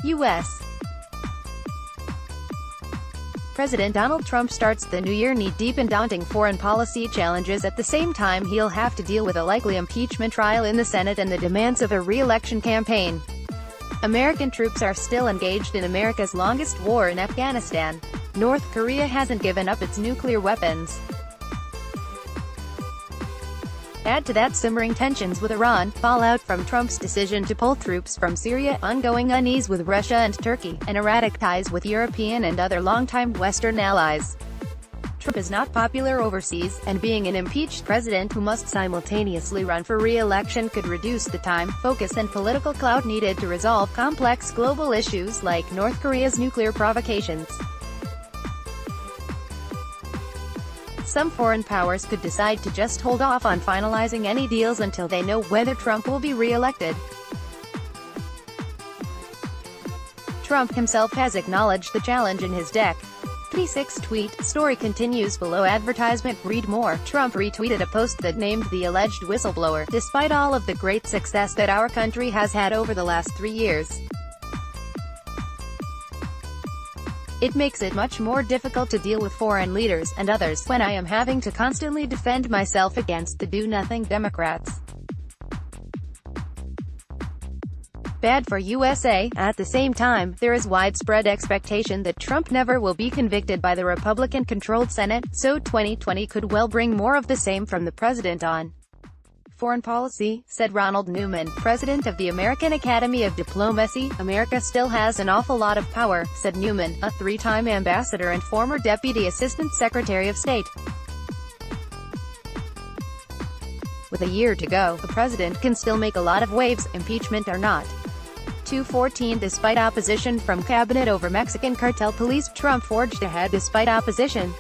U.S. President Donald Trump starts the new year knee-deep in daunting foreign policy challenges. At the same time, he'll have to deal with a likely impeachment trial in the Senate and the demands of a re-election campaign. American troops are still engaged in America's longest war in Afghanistan. North Korea hasn't given up its nuclear weapons. Add to that simmering tensions with Iran, fallout from Trump's decision to pull troops from Syria, ongoing unease with Russia and Turkey, and erratic ties with European and other longtime Western allies. Trump is not popular overseas, and being an impeached president who must simultaneously run for re-election could reduce the time, focus and political clout needed to resolve complex global issues like North Korea's nuclear provocations. Some foreign powers could decide to just hold off on finalizing any deals until they know whether Trump will be re-elected. Trump himself has acknowledged the challenge in his deck. 36 tweet, story continues below advertisement, read more. Trump retweeted a post that named the alleged whistleblower, despite all of the great success that our country has had over the last 3 years. It makes it much more difficult to deal with foreign leaders, and others, when I am having to constantly defend myself against the do-nothing Democrats. Bad for USA. At the same time, there is widespread expectation that Trump never will be convicted by the Republican-controlled Senate, so 2020 could well bring more of the same from the president on foreign policy, said Ronald Newman, president of the American Academy of Diplomacy. America still has an awful lot of power, said Newman, a three-time ambassador and former Deputy Assistant Secretary of State. With a year to go, the president can still make a lot of waves, impeachment or not. 214 Despite opposition from cabinet over Mexican cartel police, Trump forged ahead despite opposition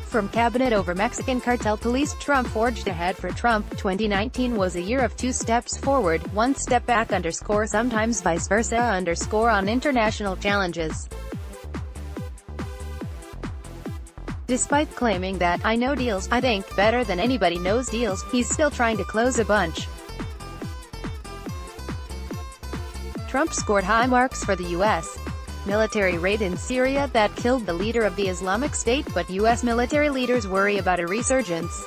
from cabinet over Mexican cartel police. Trump forged ahead. For Trump, 2019 was a year of 2 steps forward, 1 step back _ sometimes vice versa _ on international challenges. Despite claiming that, I know deals, I think, better than anybody knows deals, he's still trying to close a bunch. Trump scored high marks for the U.S. military raid in Syria that killed the leader of the Islamic State, but U.S. military leaders worry about a resurgence.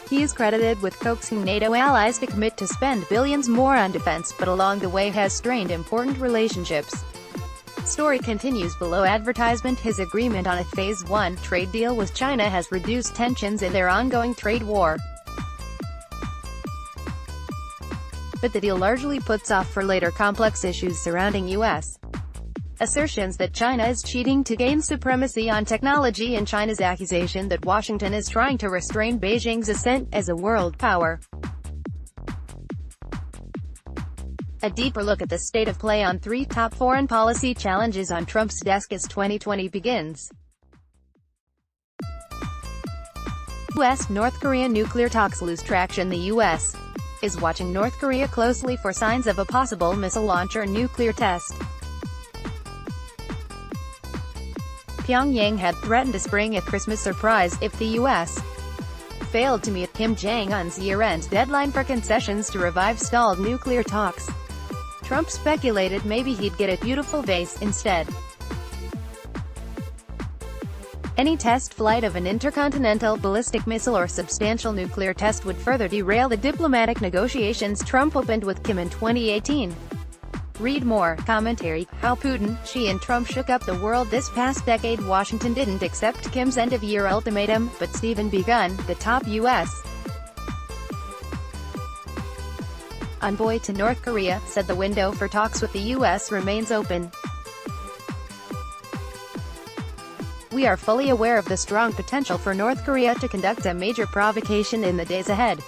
He is credited with coaxing NATO allies to commit to spend billions more on defense, but along the way has strained important relationships. Story continues below advertisement. His agreement on a Phase 1 trade deal with China has reduced tensions in their ongoing trade war. But the deal largely puts off for later complex issues surrounding U.S. assertions that China is cheating to gain supremacy on technology and China's accusation that Washington is trying to restrain Beijing's ascent as a world power. A deeper look at the state of play on 3 top foreign policy challenges on Trump's desk as 2020 begins. U.S.-North Korea nuclear talks lose traction. The U.S. is watching North Korea closely for signs of a possible missile launch or nuclear test. Pyongyang had threatened a spring at Christmas surprise if the U.S. failed to meet Kim Jong-un's year-end deadline for concessions to revive stalled nuclear talks. Trump speculated maybe he'd get a beautiful vase instead. Any test flight of an intercontinental ballistic missile or substantial nuclear test would further derail the diplomatic negotiations Trump opened with Kim in 2018. Read more. Commentary: How Putin, Xi and Trump shook up the world this past decade. Washington didn't accept Kim's end-of-year ultimatum, but Stephen Biegun, the top U.S. envoy to North Korea, said the window for talks with the U.S. remains open. We are fully aware of the strong potential for North Korea to conduct a major provocation in the days ahead.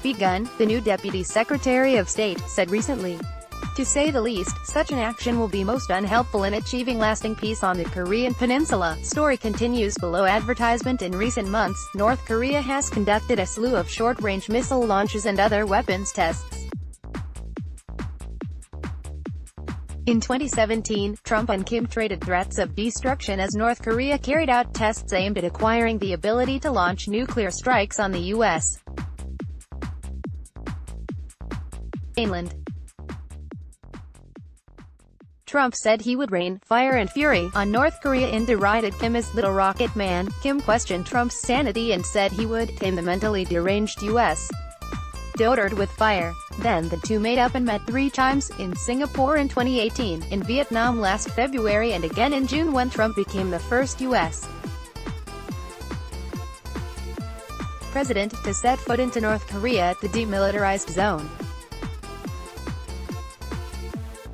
Biegun, the new Deputy Secretary of State, said recently. To say the least, such an action will be most unhelpful in achieving lasting peace on the Korean peninsula. Story continues below advertisement. In recent months, North Korea has conducted a slew of short-range missile launches and other weapons tests. In 2017, Trump and Kim traded threats of destruction as North Korea carried out tests aimed at acquiring the ability to launch nuclear strikes on the U.S. mainland. Trump said he would rain fire and fury on North Korea and derided Kim as Little Rocket Man. Kim questioned Trump's sanity and said he would tame the mentally deranged U.S. dotard with fire. Then the two made up and met 3 times, in Singapore in 2018, in Vietnam last February and again in June when Trump became the first U.S. president to set foot into North Korea, the demilitarized zone.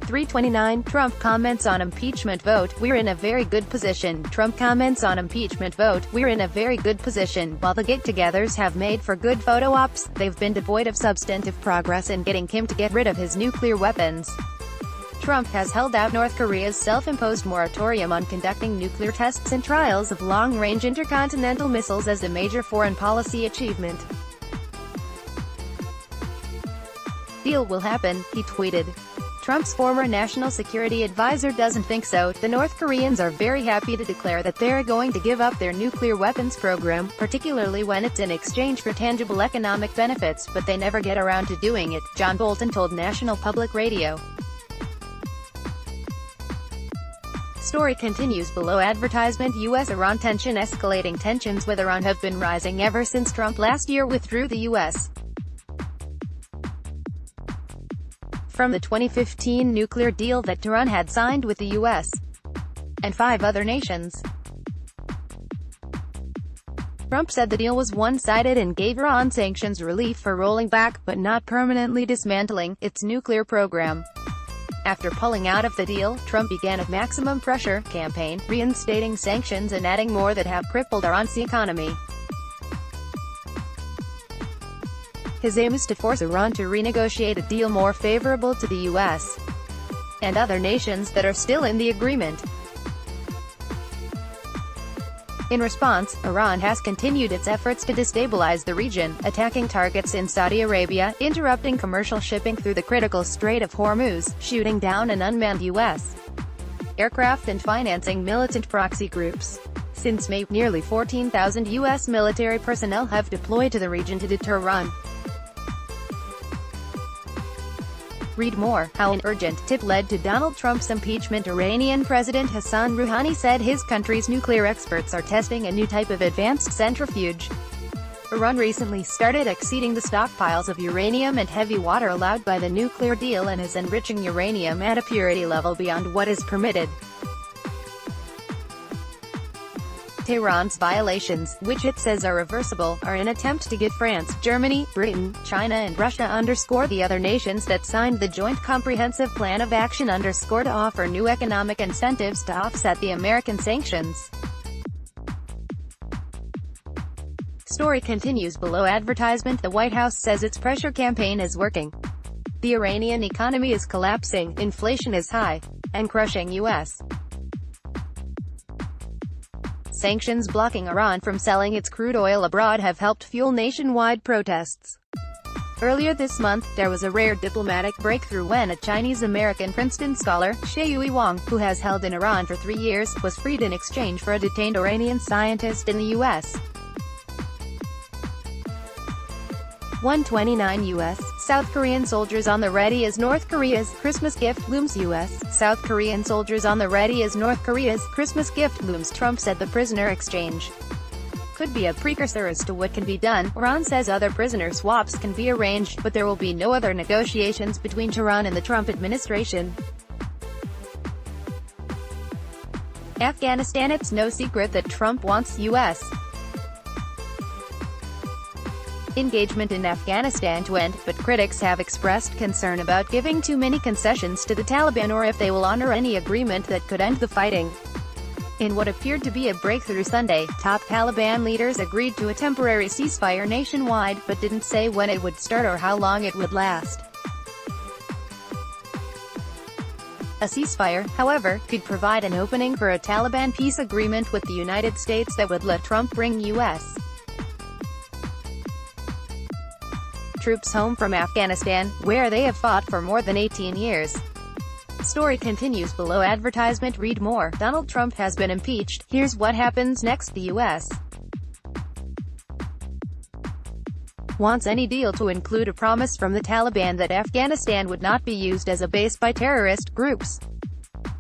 329, Trump comments on impeachment vote, "We're in a very good position." Trump comments on impeachment vote, "We're in a very good position. While the get-togethers have made for good photo ops, they've been devoid of substantive progress in getting Kim to get rid of his nuclear weapons." Trump has held out North Korea's self-imposed moratorium on conducting nuclear tests and trials of long-range intercontinental missiles as a major foreign policy achievement. "Deal will happen," he tweeted. Trump's former national security advisor doesn't think so. "The North Koreans are very happy to declare that they're going to give up their nuclear weapons program, particularly when it's in exchange for tangible economic benefits, but they never get around to doing it," John Bolton told National Public Radio. Story continues below. Advertisement. U.S.-Iran tension escalating. Tensions with Iran have been rising ever since Trump last year withdrew the U.S. from the 2015 nuclear deal that Tehran had signed with the U.S. and 5 other nations. Trump said the deal was one-sided and gave Iran sanctions relief for rolling back, but not permanently dismantling, its nuclear program. After pulling out of the deal, Trump began a maximum pressure campaign, reinstating sanctions and adding more that have crippled Iran's economy. His aim is to force Iran to renegotiate a deal more favorable to the U.S. and other nations that are still in the agreement. In response, Iran has continued its efforts to destabilize the region, attacking targets in Saudi Arabia, interrupting commercial shipping through the critical Strait of Hormuz, shooting down an unmanned U.S. aircraft and financing militant proxy groups. Since May, nearly 14,000 U.S. military personnel have deployed to the region to deter Iran. Read more. How an urgent tip led to Donald Trump's impeachment. Iranian President Hassan Rouhani said his country's nuclear experts are testing a new type of advanced centrifuge. Iran recently started exceeding the stockpiles of uranium and heavy water allowed by the nuclear deal and is enriching uranium at a purity level beyond what is permitted. Tehran's violations, which it says are reversible, are an attempt to get France, Germany, Britain, China and Russia the other nations that signed the Joint Comprehensive Plan of Action to offer new economic incentives to offset the American sanctions. Story continues below. Advertisement. The White House says its pressure campaign is working. The Iranian economy is collapsing, inflation is high, and crushing U.S. sanctions blocking Iran from selling its crude oil abroad have helped fuel nationwide protests. Earlier this month, there was a rare diplomatic breakthrough when a Chinese-American Princeton scholar, Xiaoyi Wang, who has held in Iran for 3 years, was freed in exchange for a detained Iranian scientist in the U.S. 129 U.S. South Korean soldiers on the ready as North Korea's Christmas gift looms. U.S. South Korean soldiers on the ready as North Korea's Christmas gift looms. Trump said the prisoner exchange could be a precursor as to what can be done. Iran says other prisoner swaps can be arranged, but there will be no other negotiations between Tehran and the Trump administration. Afghanistan. It's no secret that Trump wants U.S. engagement in Afghanistan to end, but critics have expressed concern about giving too many concessions to the Taliban or if they will honor any agreement that could end the fighting. In what appeared to be a breakthrough Sunday, top Taliban leaders agreed to a temporary ceasefire nationwide, but didn't say when it would start or how long it would last. A ceasefire, however, could provide an opening for a Taliban peace agreement with the United States that would let Trump bring U.S. troops home from Afghanistan, where they have fought for more than 18 years. Story continues below. Advertisement. Read more. Donald Trump has been impeached. Here's what happens next. The U.S. wants any deal to include a promise from the Taliban that Afghanistan would not be used as a base by terrorist groups.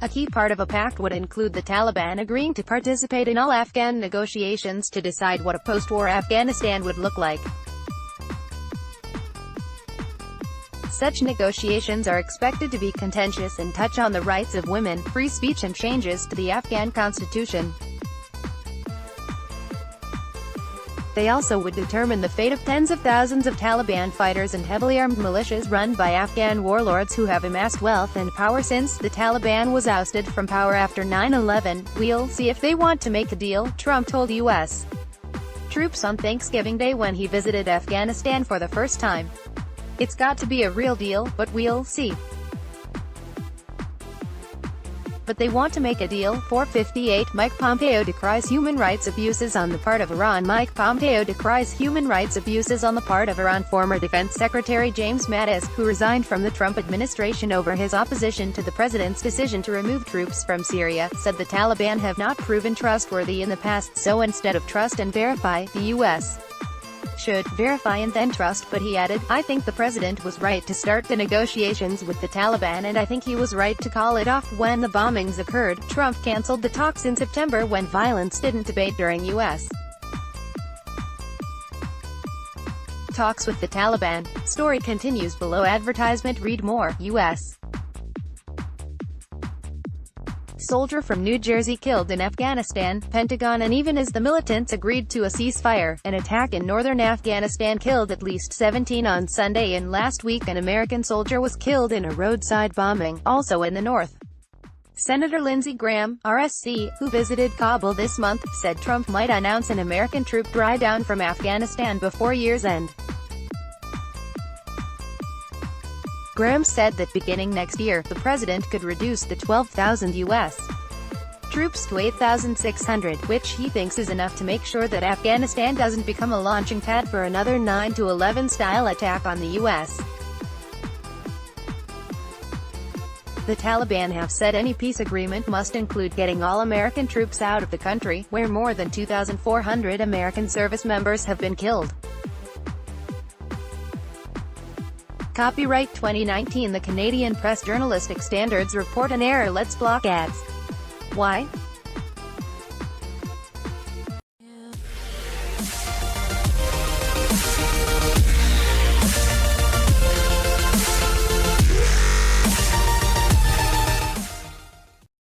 A key part of a pact would include the Taliban agreeing to participate in all Afghan negotiations to decide what a post-war Afghanistan would look like. Such negotiations are expected to be contentious and touch on the rights of women, free speech and changes to the Afghan constitution. They also would determine the fate of tens of thousands of Taliban fighters and heavily armed militias run by Afghan warlords who have amassed wealth and power since the Taliban was ousted from power after 9/11. "We'll see if they want to make a deal," Trump told U.S. troops on Thanksgiving Day when he visited Afghanistan for the first time. "It's got to be a real deal, but we'll see. But they want to make a deal." 458, Mike Pompeo decries human rights abuses on the part of Iran. Mike Pompeo decries human rights abuses on the part of Iran. Former Defense Secretary James Mattis, who resigned from the Trump administration over his opposition to the president's decision to remove troops from Syria, said the Taliban have not proven trustworthy in the past, so instead of trust and verify, the U.S. should verify and then trust. But he added, "I think the president was right to start the negotiations with the Taliban, and I think he was right to call it off when the bombings occurred." Trump canceled the talks in September when violence didn't abate during U.S. talks with the Taliban. Story continues below. Advertisement. Read more. U.S. soldier from New Jersey killed in Afghanistan. Pentagon. And even as the militants agreed to a ceasefire, an attack in northern Afghanistan killed at least 17 on Sunday, and last week an American soldier was killed in a roadside bombing, also in the north. Senator Lindsey Graham, RSC, who visited Kabul this month, said Trump might announce an American troop drawdown from Afghanistan before year's end. Graham said that beginning next year, the president could reduce the 12,000 U.S. troops to 8,600, which he thinks is enough to make sure that Afghanistan doesn't become a launching pad for another 9/11 style attack on the U.S. The Taliban have said any peace agreement must include getting all American troops out of the country, where more than 2,400 American service members have been killed. Copyright 2019. The Canadian Press Journalistic Standards report an error. Let's block ads. Why?